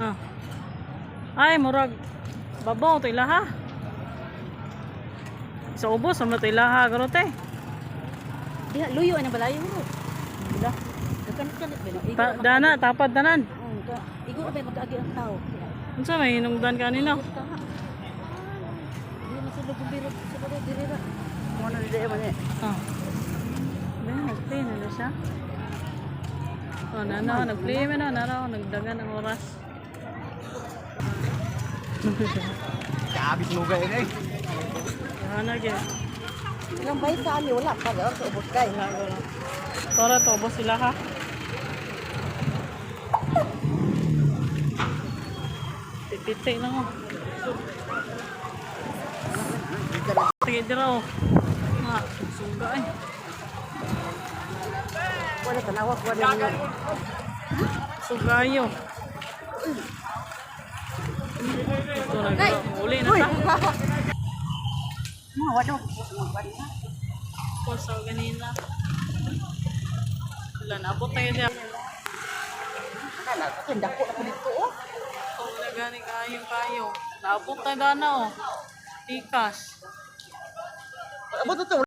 Ah. Ay, murag babaw to ilaha. Sa ubos mo to ilaha garote. Diha luyo ana balayo mo. Dila. Kakan-kan ba no? Dana tapad tanan. Igo na ba mag-agi ang tao. Unsa may hinungdan kanina? Hindi masulog ang biro sa baro dirira. Mo na dili man eh. Ah. Ben, nag-play na siya. Oh, nag-play man na, nagdagan ng oras. Kabis mo gay eh. Ano gyud? Ilang bay sa ani wala pa daw sa ubos kay. Para to ubos sila ha. Pipiti lang oh. Sige dira oh. Nga, suga eh. Wala tanawak wala man. Sugayo. Ito na, uli na ta. Mo wala. Pusa ganina. Wala na, abot tayo siya. Kala ko tindako ako dito oh. Kung nagani kayo. Naabot tayo dana oh. Tikas. Abot to.